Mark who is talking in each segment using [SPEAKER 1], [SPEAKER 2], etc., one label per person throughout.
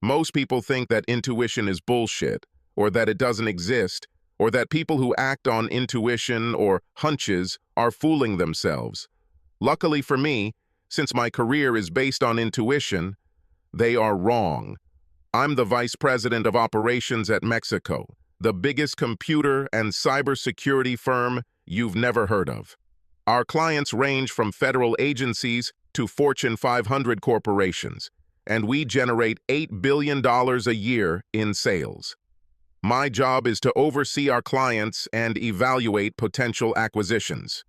[SPEAKER 1] Most people think that intuition is bullshit, or that it doesn't exist, or that people who act on intuition or hunches are fooling themselves. Luckily for me, since my career is based on intuition, they are wrong. I'm the vice president of operations at Mexico, the biggest computer and cybersecurity firm you've never heard of. Our clients range from federal agencies to Fortune 500 corporations, and we generate $8 billion a year in sales. My job is to oversee our clients and evaluate potential acquisitions.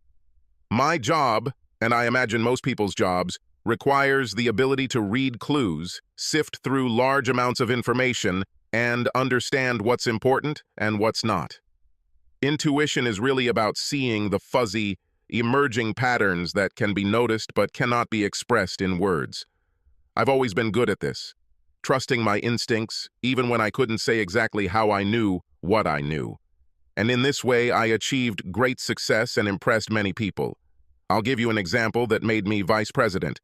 [SPEAKER 1] My job, and I imagine most people's jobs, requires the ability to read clues, sift through large amounts of information, and understand what's important and what's not. Intuition is really about seeing the fuzzy, emerging patterns that can be noticed but cannot be expressed in words. I've always been good at this, trusting my instincts even when I couldn't say exactly how I knew what I knew. And in this way, I achieved great success and impressed many people. I'll give you an example that made me vice president.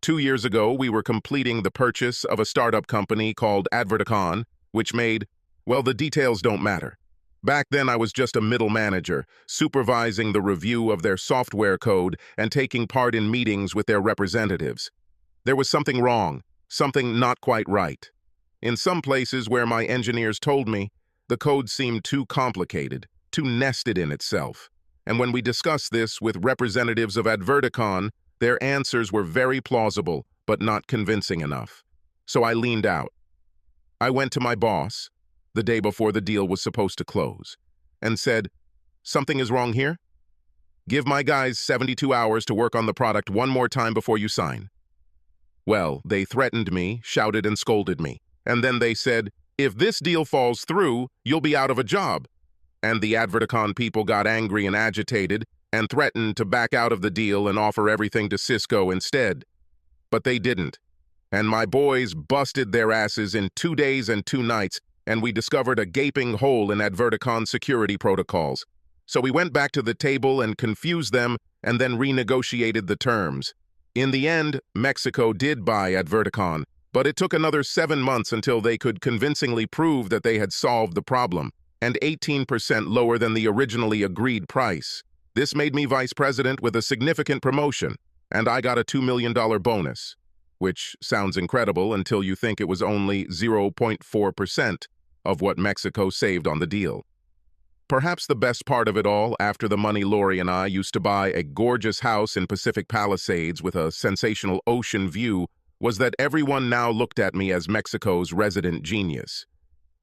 [SPEAKER 1] 2 years ago, we were completing the purchase of a startup company called Adverticon, which made, well, the details don't matter. Back then, I was just a middle manager, supervising the review of their software code and taking part in meetings with their representatives. There was something wrong, something not quite right. In some places where my engineers told me, the code seemed too complicated, too nested in itself. And when we discussed this with representatives of Adverticon, their answers were very plausible, but not convincing enough. So I leaned out. I went to my boss, the day before the deal was supposed to close, and said, "Something is wrong here? Give my guys 72 hours to work on the product one more time before you sign." Well, they threatened me, shouted and scolded me, and then they said, "If this deal falls through, you'll be out of a job." And the Adverticon people got angry and agitated and threatened to back out of the deal and offer everything to Cisco instead. But they didn't. And my boys busted their asses in 2 days and 2 nights, and we discovered a gaping hole in Adverticon security protocols. So we went back to the table and confused them and then renegotiated the terms. In the end, Mexico did buy Adverticon, but it took another 7 months until they could convincingly prove that they had solved the problem, and 18% lower than the originally agreed price. This made me vice president with a significant promotion, and I got a $2 million bonus, which sounds incredible until you think it was only 0.4% of what Mexico saved on the deal. Perhaps the best part of it all, after the money, Lori and I used to buy a gorgeous house in Pacific Palisades with a sensational ocean view, was that everyone now looked at me as Mexico's resident genius.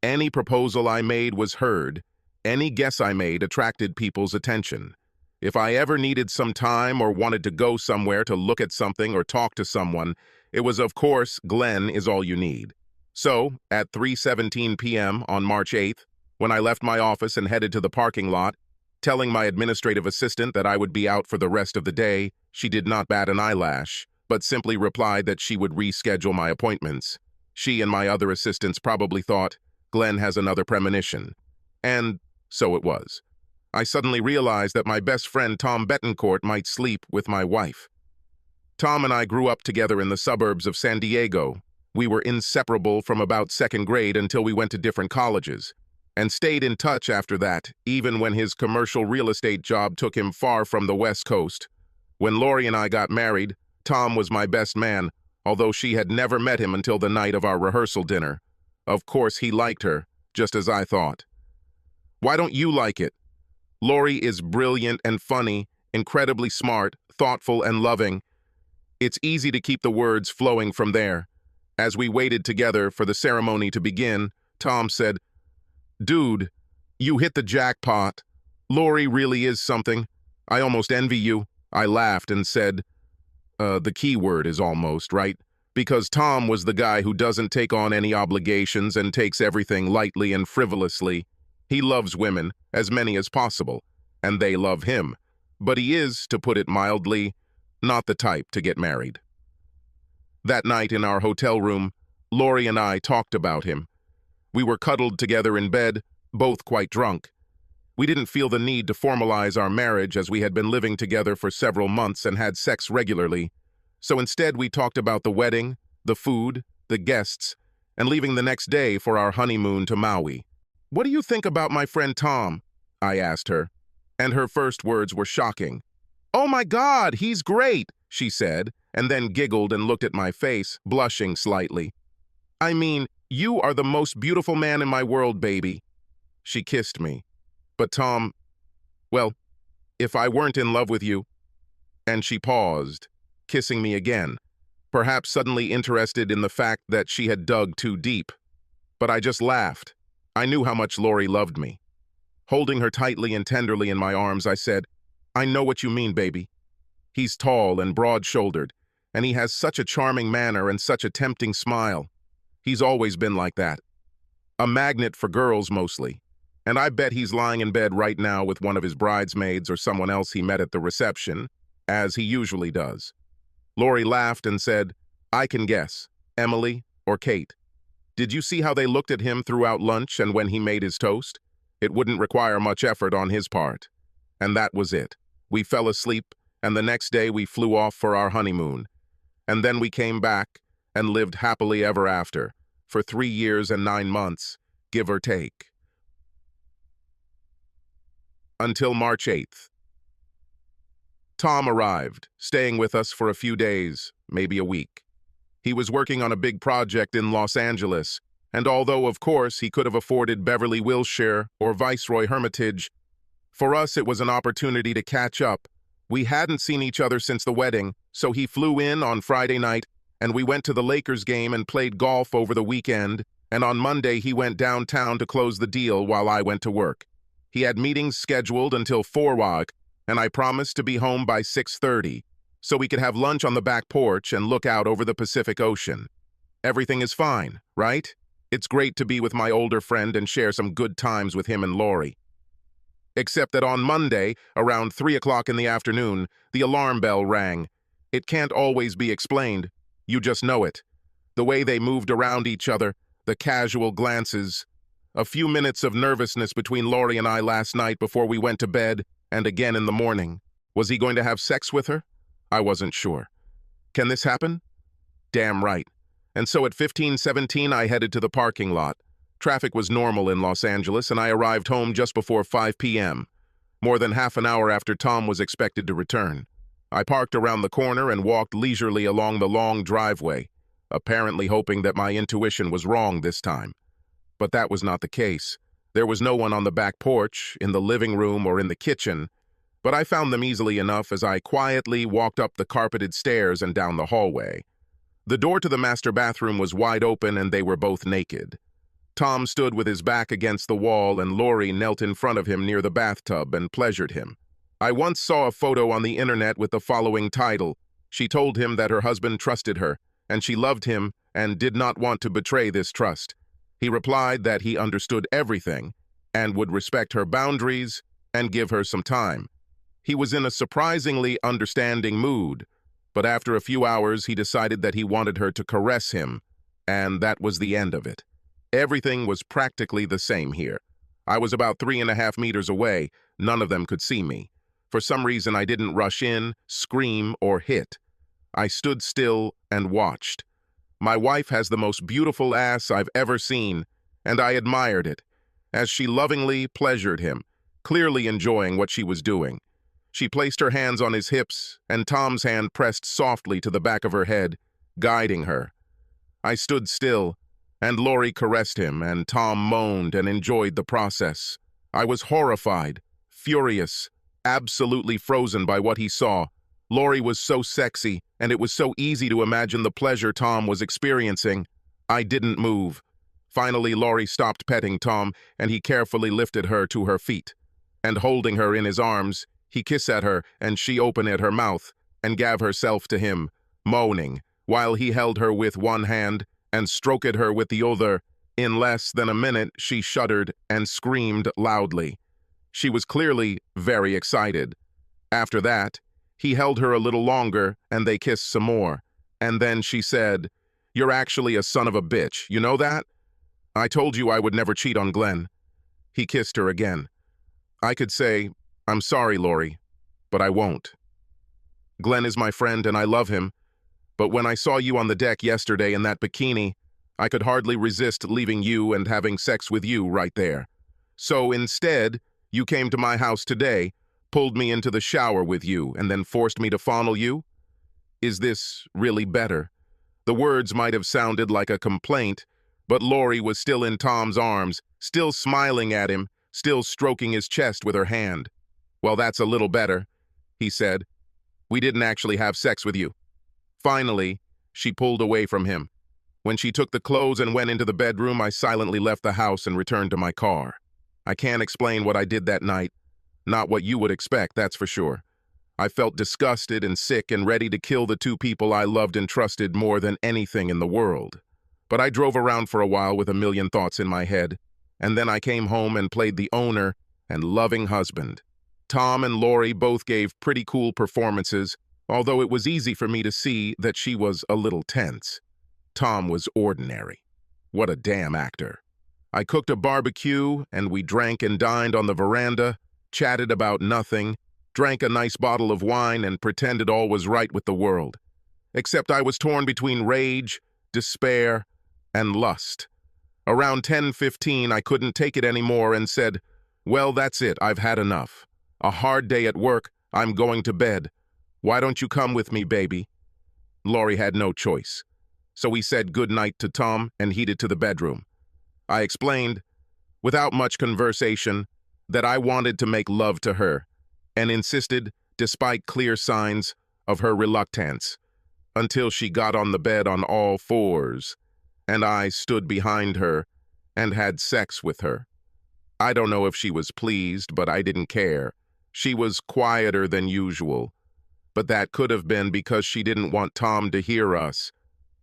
[SPEAKER 1] Any proposal I made was heard. Any guess I made attracted people's attention. If I ever needed some time or wanted to go somewhere to look at something or talk to someone, it was, of course, Glenn is all you need. So, at 3:17 p.m. on March 8th, when I left my office and headed to the parking lot, telling my administrative assistant that I would be out for the rest of the day, she did not bat an eyelash, but simply replied that she would reschedule my appointments. She and my other assistants probably thought, Glenn has another premonition. And so it was. I suddenly realized that my best friend Tom Betancourt might sleep with my wife. Tom and I grew up together in the suburbs of San Diego. We were inseparable from about 2nd grade until we went to different colleges, and stayed in touch after that, even when his commercial real estate job took him far from the West Coast. When Lori and I got married, Tom was my best man, although she had never met him until the night of our rehearsal dinner. Of course, he liked her, just as I thought. Why don't you like it? Lori is brilliant and funny, incredibly smart, thoughtful and loving. It's easy to keep the words flowing from there. As we waited together for the ceremony to begin, Tom said, "Dude, you hit the jackpot. Lori really is something. I almost envy you." I laughed and said, the key word is almost, right? Because Tom was the guy who doesn't take on any obligations and takes everything lightly and frivolously. He loves women, as many as possible, and they love him. But he is, to put it mildly, not the type to get married. That night in our hotel room, Lori and I talked about him. We were cuddled together in bed, both quite drunk. We didn't feel the need to formalize our marriage as we had been living together for several months and had sex regularly. So instead we talked about the wedding, the food, the guests, and leaving the next day for our honeymoon to Maui. "What do you think about my friend Tom?" I asked her, and her first words were shocking. "Oh my God, he's great," she said, and then giggled and looked at my face, blushing slightly. "I mean, you are the most beautiful man in my world, baby." She kissed me. "But Tom, well, if I weren't in love with you..." And she paused, kissing me again, perhaps suddenly interested in the fact that she had dug too deep. But I just laughed. I knew how much Lori loved me. Holding her tightly and tenderly in my arms, I said, "I know what you mean, baby. He's tall and broad-shouldered, and he has such a charming manner and such a tempting smile. He's always been like that. A magnet for girls, mostly. And I bet he's lying in bed right now with one of his bridesmaids or someone else he met at the reception, as he usually does." Lori laughed and said, "I can guess. Emily or Kate. Did you see how they looked at him throughout lunch and when he made his toast? It wouldn't require much effort on his part." And that was it. We fell asleep, and the next day we flew off for our honeymoon. And then we came back and lived happily ever after, for 3 years and 9 months, give or take. Until March 8th. Tom arrived, staying with us for a few days, maybe a week. He was working on a big project in Los Angeles, and although, of course, he could have afforded Beverly Wilshire or Viceroy Hermitage, for us it was an opportunity to catch up. We hadn't seen each other since the wedding, so he flew in on Friday night, and we went to the Lakers game and played golf over the weekend, and on Monday he went downtown to close the deal while I went to work. He had meetings scheduled until 4 and I promised to be home by 6:30, so we could have lunch on the back porch and look out over the Pacific Ocean. Everything is fine, right? It's great to be with my older friend and share some good times with him and Lori. Except that on Monday, around 3 in the afternoon, the alarm bell rang. It can't always be explained. You just know it. The way they moved around each other, the casual glances. A few minutes of nervousness between Lori and I last night before we went to bed, and again in the morning. Was he going to have sex with her? I wasn't sure. Can this happen? Damn right. And so at 15:17 I headed to the parking lot. Traffic was normal in Los Angeles, and I arrived home just before 5 p.m., more than half an hour after Tom was expected to return. I parked around the corner and walked leisurely along the long driveway, apparently hoping that my intuition was wrong this time. But that was not the case. There was no one on the back porch, in the living room, or in the kitchen, but I found them easily enough as I quietly walked up the carpeted stairs and down the hallway. The door to the master bathroom was wide open and they were both naked. Tom stood with his back against the wall and Lori knelt in front of him near the bathtub and pleasured him. I once saw a photo on the internet with the following title. She told him that her husband trusted her, and she loved him and did not want to betray this trust. He replied that he understood everything and would respect her boundaries and give her some time. He was in a surprisingly understanding mood, but after a few hours he decided that he wanted her to caress him, and that was the end of it. Everything was practically the same here. I was about 3.5 meters away. None of them could see me. For some reason I didn't rush in, scream, or hit. I stood still and watched. My wife has the most beautiful ass I've ever seen, and I admired it, as she lovingly pleasured him, clearly enjoying what she was doing. She placed her hands on his hips, and Tom's hand pressed softly to the back of her head, guiding her. I stood still, and Lori caressed him, and Tom moaned and enjoyed the process. I was horrified, furious, absolutely frozen by what he saw. Lori was so sexy, and it was so easy to imagine the pleasure Tom was experiencing. I didn't move. Finally, Lori stopped petting Tom, and he carefully lifted her to her feet. And holding her in his arms, he kissed at her, and she opened her mouth and gave herself to him, moaning, while he held her with one hand and stroked her with the other. In less than a minute, she shuddered and screamed loudly. She was clearly very excited. After that, he held her a little longer, and they kissed some more. And then she said, "You're actually a son of a bitch, you know that? I told you I would never cheat on Glenn." He kissed her again. I could say, "I'm sorry, Lori, but I won't. Glenn is my friend and I love him, but when I saw you on the deck yesterday in that bikini, I could hardly resist leaving you and having sex with you right there. So instead, you came to my house today, pulled me into the shower with you, and then forced me to fondle you? Is this really better?" The words might have sounded like a complaint, but Lori was still in Tom's arms, still smiling at him, still stroking his chest with her hand. "Well, that's a little better," he said. "We didn't actually have sex with you." Finally, she pulled away from him. When she took the clothes and went into the bedroom, I silently left the house and returned to my car. I can't explain what I did that night. Not what you would expect, that's for sure. I felt disgusted and sick and ready to kill the two people I loved and trusted more than anything in the world. But I drove around for a while with a million thoughts in my head, and then I came home and played the owner and loving husband. Tom and Lori both gave pretty cool performances, although it was easy for me to see that she was a little tense. Tom was ordinary. What a damn actor. I cooked a barbecue, and we drank and dined on the veranda, chatted about nothing, drank a nice bottle of wine, and pretended all was right with the world. Except I was torn between rage, despair, and lust. Around 10:15, I couldn't take it anymore and said, "Well, that's it, I've had enough. A hard day at work, I'm going to bed. Why don't you come with me, baby?" Lori had no choice. So we said good night to Tom and headed to the bedroom. I explained, without much conversation, that I wanted to make love to her, and insisted, despite clear signs of her reluctance, until she got on the bed on all fours, and I stood behind her and had sex with her. I don't know if she was pleased, but I didn't care. She was quieter than usual, but that could have been because she didn't want Tom to hear us.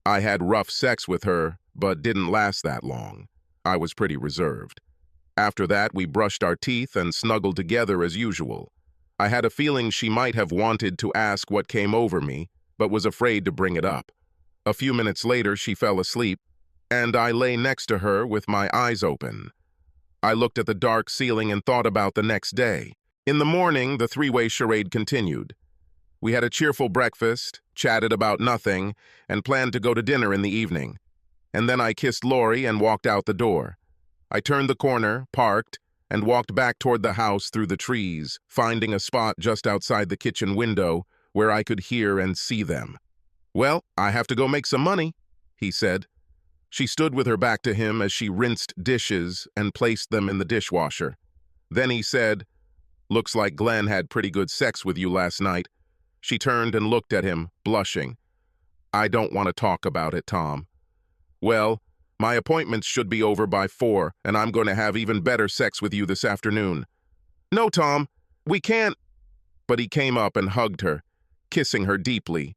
[SPEAKER 1] I had rough sex with her, but didn't last that long. I was pretty reserved. After that, we brushed our teeth and snuggled together as usual. I had a feeling she might have wanted to ask what came over me, but was afraid to bring it up. A few minutes later, she fell asleep, and I lay next to her with my eyes open. I looked at the dark ceiling and thought about the next day. In the morning, the three-way charade continued. We had a cheerful breakfast, chatted about nothing, and planned to go to dinner in the evening. And then I kissed Lori and walked out the door. I turned the corner, parked, and walked back toward the house through the trees, finding a spot just outside the kitchen window where I could hear and see them. "Well, I have to go make some money," he said. She stood with her back to him as she rinsed dishes and placed them in the dishwasher. Then he said, "Looks like Glenn had pretty good sex with you last night." She turned and looked at him, blushing. "I don't want to talk about it, Tom." "Well, my appointments should be over by 4, and I'm going to have even better sex with you this afternoon." "No, Tom, we can't." But he came up and hugged her, kissing her deeply.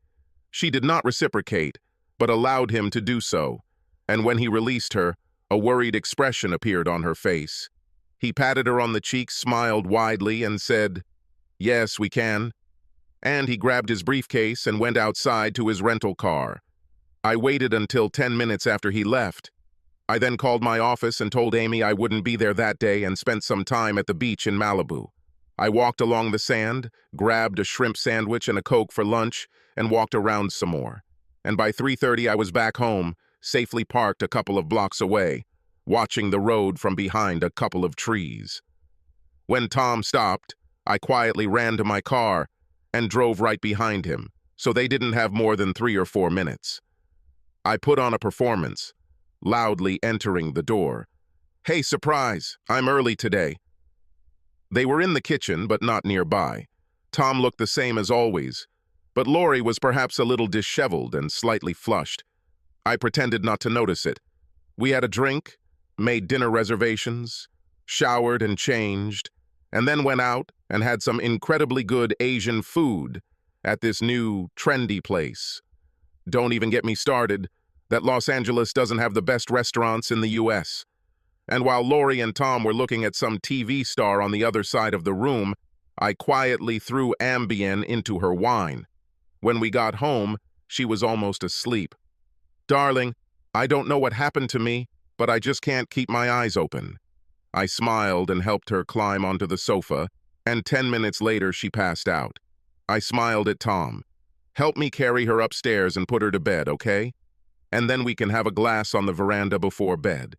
[SPEAKER 1] She did not reciprocate, but allowed him to do so, and when he released her, a worried expression appeared on her face. He patted her on the cheek, smiled widely, and said, "Yes, we can." And he grabbed his briefcase and went outside to his rental car. I waited until 10 minutes after he left. I then called my office and told Amy I wouldn't be there that day and spent some time at the beach in Malibu. I walked along the sand, grabbed a shrimp sandwich and a Coke for lunch, and walked around some more. And by 3:30 I was back home, safely parked a couple of blocks away, watching the road from behind a couple of trees. When Tom stopped, I quietly ran to my car and drove right behind him, so they didn't have more than 3 or 4 minutes. I put on a performance, loudly entering the door. "Hey, surprise, I'm early today." They were in the kitchen, but not nearby. Tom looked the same as always, but Lori was perhaps a little disheveled and slightly flushed. I pretended not to notice it. We had a drink, made dinner reservations, showered and changed, and then went out and had some incredibly good Asian food at this new, trendy place. Don't even get me started that Los Angeles doesn't have the best restaurants in the US. And while Lori and Tom were looking at some TV star on the other side of the room, I quietly threw Ambien into her wine. When we got home, she was almost asleep. "Darling, I don't know what happened to me, but I just can't keep my eyes open." I smiled and helped her climb onto the sofa, and 10 minutes later she passed out. I smiled at Tom. "Help me carry her upstairs and put her to bed, okay?" and then we can have a glass on the veranda before bed."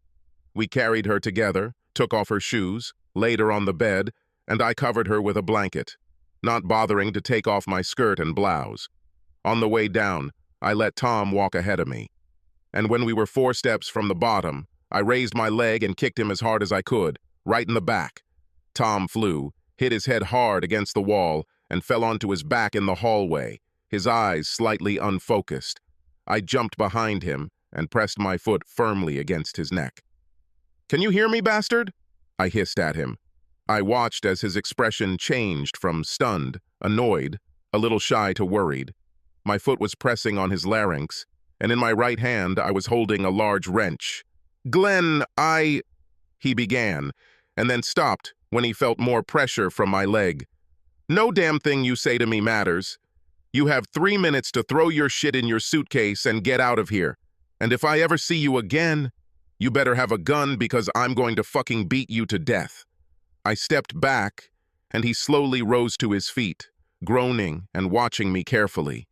[SPEAKER 1] We carried her together, took off her shoes, laid her on the bed, and I covered her with a blanket, not bothering to take off my skirt and blouse. On the way down, I let Tom walk ahead of me. And when we were 4 steps from the bottom, I raised my leg and kicked him as hard as I could, right in the back. Tom flew, hit his head hard against the wall, and fell onto his back in the hallway, his eyes slightly unfocused. I jumped behind him and pressed my foot firmly against his neck. "Can you hear me, bastard?" I hissed at him. I watched as his expression changed from stunned, annoyed, a little shy to worried. My foot was pressing on his larynx, and in my right hand I was holding a large wrench. "Glenn, he began, and then stopped when he felt more pressure from my leg. "No damn thing you say to me matters. You have 3 minutes to throw your shit in your suitcase and get out of here. And if I ever see you again, you better have a gun because I'm going to fucking beat you to death." I stepped back, and he slowly rose to his feet, groaning and watching me carefully.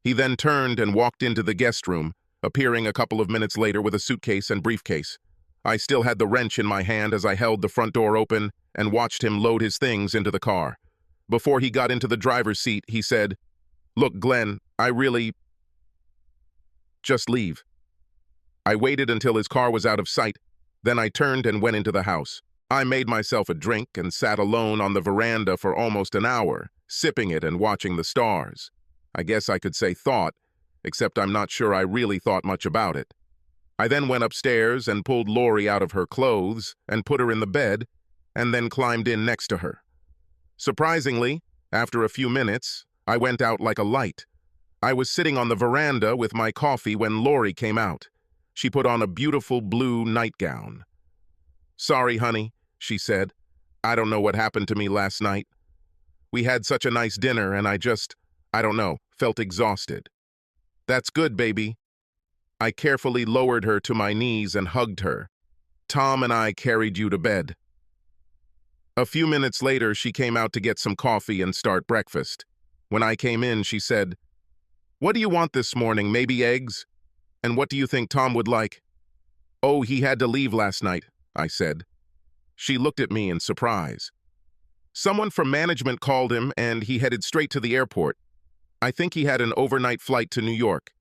[SPEAKER 1] He then turned and walked into the guest room, appearing a couple of minutes later with a suitcase and briefcase. I still had the wrench in my hand as I held the front door open and watched him load his things into the car. Before he got into the driver's seat, he said, "Look, Glenn, just leave." I waited until his car was out of sight. Then I turned and went into the house. I made myself a drink and sat alone on the veranda for almost an hour, sipping it and watching the stars. I guess I could say thought, except I'm not sure I really thought much about it. I then went upstairs and pulled Lori out of her clothes and put her in the bed, and then climbed in next to her. Surprisingly, after a few minutes, I went out like a light. I was sitting on the veranda with my coffee when Lori came out. She put on a beautiful blue nightgown. "Sorry, honey," she said. "I don't know what happened to me last night. We had such a nice dinner and I don't know, felt exhausted." "That's good, baby." I carefully lowered her to my knees and hugged her. "Tom and I carried you to bed." A few minutes later, she came out to get some coffee and start breakfast. When I came in, she said, "What do you want this morning, maybe eggs? And what do you think Tom would like?" "Oh, he had to leave last night," I said. She looked at me in surprise. "Someone from management called him and he headed straight to the airport. I think he had an overnight flight to New York.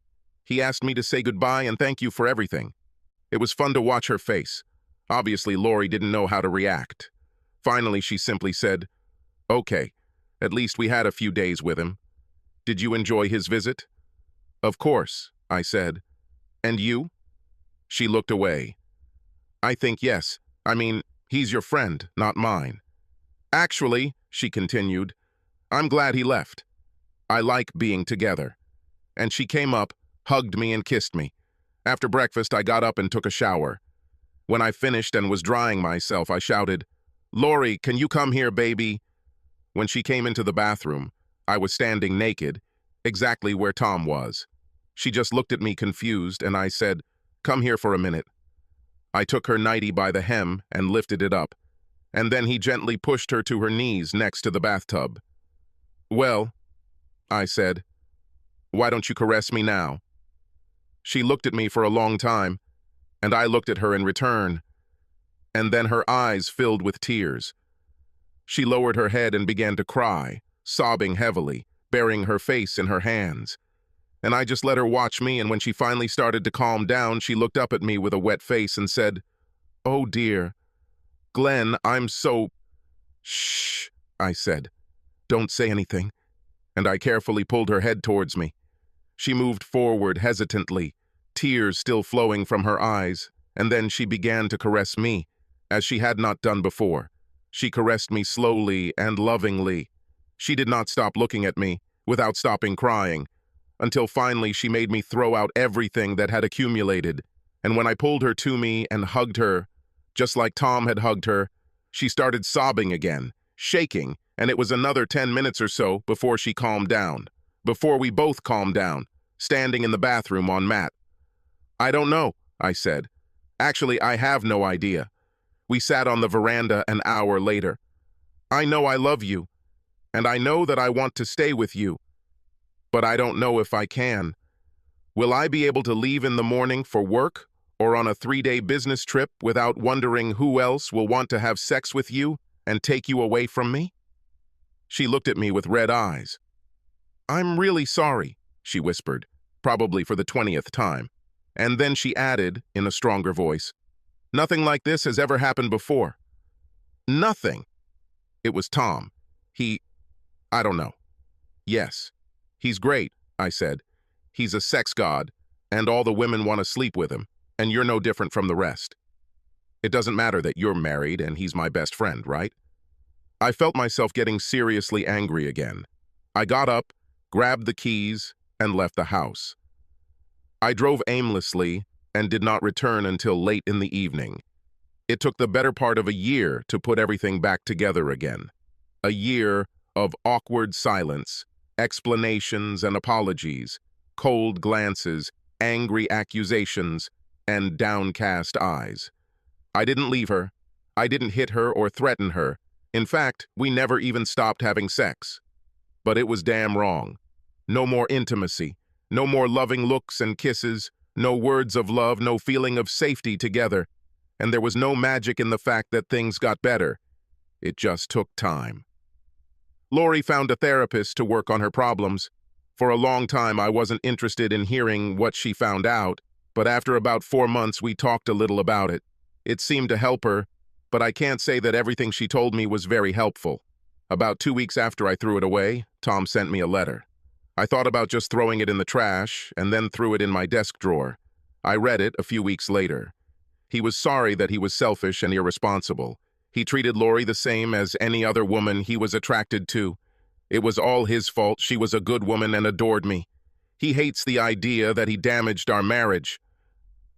[SPEAKER 1] He asked me to say goodbye and thank you for everything." It was fun to watch her face. Obviously, Lori didn't know how to react. Finally, she simply said, "Okay, at least we had a few days with him. Did you enjoy his visit?" "Of course," I said. "And you?" She looked away. "I think yes. I mean, he's your friend, not mine." "Actually," she continued, "I'm glad he left. I like being together." And she came up, hugged me and kissed me. After breakfast, I got up and took a shower. When I finished and was drying myself, I shouted, "Lori, can you come here, baby?" When she came into the bathroom, I was standing naked, exactly where Tom was. She just looked at me confused, and I said, "Come here for a minute." I took her nightie by the hem and lifted it up, and then he gently pushed her to her knees next to the bathtub. "Well," I said, "why don't you caress me now?" She looked at me for a long time, and I looked at her in return, and then her eyes filled with tears. She lowered her head and began to cry, sobbing heavily, burying her face in her hands. And I just let her watch me, and when she finally started to calm down, she looked up at me with a wet face and said, "Oh dear, Glenn, I'm so—" "Shh," I said. "Don't say anything." And I carefully pulled her head towards me. She moved forward hesitantly, tears still flowing from her eyes, and then she began to caress me, as she had not done before. She caressed me slowly and lovingly. She did not stop looking at me, without stopping crying, until finally she made me throw out everything that had accumulated. And when I pulled her to me and hugged her, just like Tom had hugged her, she started sobbing again, shaking, and it was another 10 minutes or so before she calmed down. Before we both calmed down, standing in the bathroom on mat. "I don't know," I said. "Actually, I have no idea." We sat on the veranda an hour later. "I know I love you, and I know that I want to stay with you, but I don't know if I can. Will I be able to leave in the morning for work or on a 3-day business trip without wondering who else will want to have sex with you and take you away from me? She looked at me with red eyes. I'm really sorry, she whispered, probably for the 20th time. And then she added, in a stronger voice, nothing like this has ever happened before. Nothing. It was Tom. I don't know. Yes. He's great, I said. He's a sex god, and all the women want to sleep with him, and you're no different from the rest. It doesn't matter that you're married and he's my best friend, right? I felt myself getting seriously angry again. I got up, grabbed the keys, and left the house. I drove aimlessly and did not return until late in the evening. It took the better part of a year to put everything back together again. A year of awkward silence, explanations and apologies, cold glances, angry accusations, and downcast eyes. I didn't leave her. I didn't hit her or threaten her. In fact, we never even stopped having sex. But it was damn wrong. No more intimacy, no more loving looks and kisses, no words of love, no feeling of safety together. And there was no magic in the fact that things got better. It just took time. Lori found a therapist to work on her problems. For a long time, I wasn't interested in hearing what she found out, but after about 4 months, we talked a little about it. It seemed to help her, but I can't say that everything she told me was very helpful. About 2 weeks after I threw it away, Tom sent me a letter. I thought about just throwing it in the trash and then threw it in my desk drawer. I read it a few weeks later. He was sorry that he was selfish and irresponsible. He treated Lori the same as any other woman he was attracted to. It was all his fault. She was a good woman and adored me. He hates the idea that he damaged our marriage.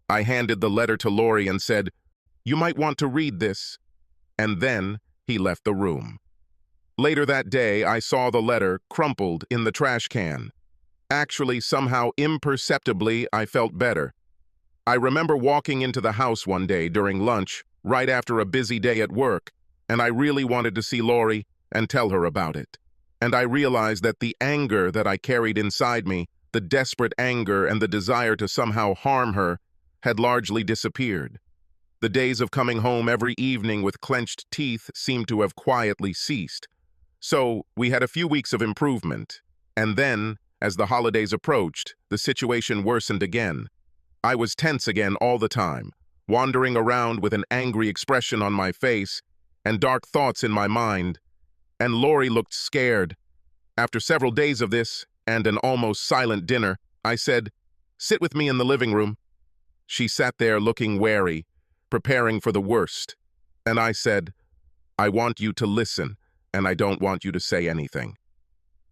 [SPEAKER 1] I handed the letter to Lori and said, "You might want to read this." And then he left the room. Later that day, I saw the letter crumpled in the trash can. Actually, somehow imperceptibly, I felt better. I remember walking into the house one day during lunch, right after a busy day at work, and I really wanted to see Lori and tell her about it. And I realized that the anger that I carried inside me, the desperate anger and the desire to somehow harm her, had largely disappeared. The days of coming home every evening with clenched teeth seemed to have quietly ceased. So we had a few weeks of improvement, and then, as the holidays approached, the situation worsened again. I was tense again all the time, wandering around with an angry expression on my face and dark thoughts in my mind, and Lori looked scared. After several days of this and an almost silent dinner, I said, "Sit with me in the living room." She sat there looking wary, preparing for the worst, and I said, "I want you to listen, and I don't want you to say anything.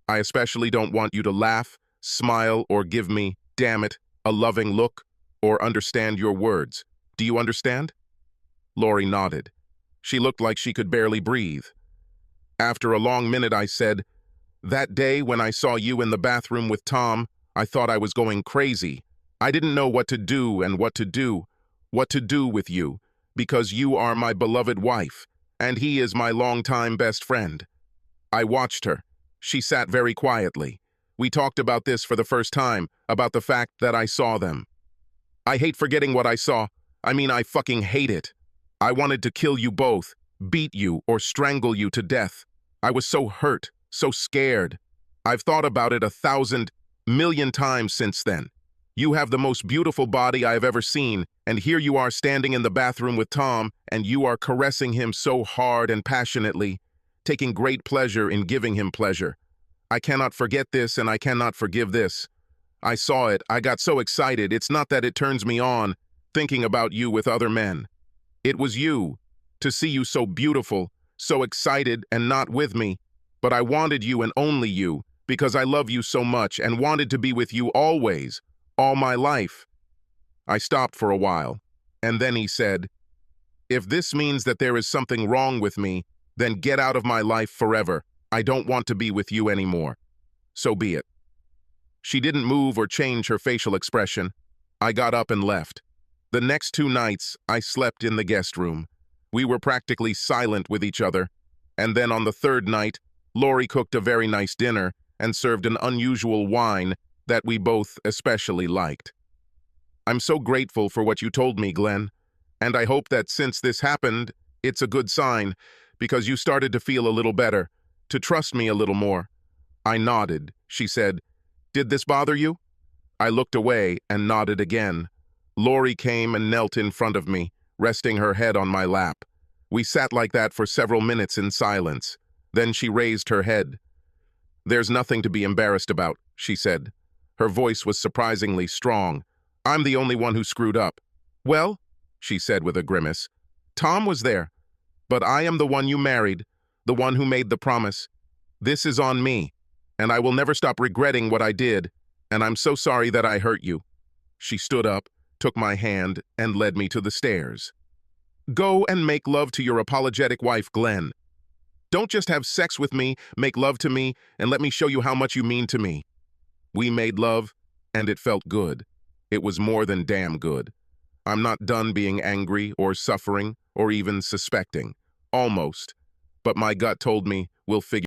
[SPEAKER 1] I especially don't want you to laugh, smile, or give me, damn it, a loving look, or understand your words. Do you understand?" Lori nodded. She looked like she could barely breathe. After a long minute, I said, "That day when I saw you in the bathroom with Tom, I thought I was going crazy. I didn't know what to do and what to do with you, because you are my beloved wife, and he is my longtime best friend." I watched her. She sat very quietly. We talked about this for the first time, about the fact that I saw them. I hate forgetting what I saw. I fucking hate it. I wanted to kill you both, beat you, or strangle you to death. I was so hurt, so scared. I've thought about it 1,000,000,000 times since then. You have the most beautiful body I have ever seen, and here you are standing in the bathroom with Tom, and you are caressing him so hard and passionately, taking great pleasure in giving him pleasure. I cannot forget this, and I cannot forgive this. I saw it. I got so excited. It's not that it turns me on, thinking about you with other men. It was you, to see you so beautiful, so excited and not with me. But I wanted you and only you, because I love you so much and wanted to be with you always, all my life. I stopped for a while, and then he said, "If this means that there is something wrong with me, then get out of my life forever. I don't want to be with you anymore." So be it. She didn't move or change her facial expression. I got up and left. The next 2 nights, I slept in the guest room. We were practically silent with each other. And then on the 3rd night, Lori cooked a very nice dinner and served an unusual wine, that we both especially liked. I'm so grateful for what you told me, Glenn, and I hope that since this happened, it's a good sign, because you started to feel a little better, to trust me a little more. I nodded. She said, "Did this bother you?" I looked away and nodded again. Lori came and knelt in front of me, resting her head on my lap. We sat like that for several minutes in silence. Then she raised her head. "There's nothing to be embarrassed about," she said. Her voice was surprisingly strong. "I'm the only one who screwed up." "Well," she said with a grimace, "Tom was there. But I am the one you married, the one who made the promise. This is on me, and I will never stop regretting what I did, and I'm so sorry that I hurt you." She stood up, took my hand, and led me to the stairs. "Go and make love to your apologetic wife, Glenn. Don't just have sex with me, make love to me, and let me show you how much you mean to me." We made love, and it felt good. It was more than damn good. I'm not done being angry or suffering or even suspecting. Almost. But my gut told me we'll figure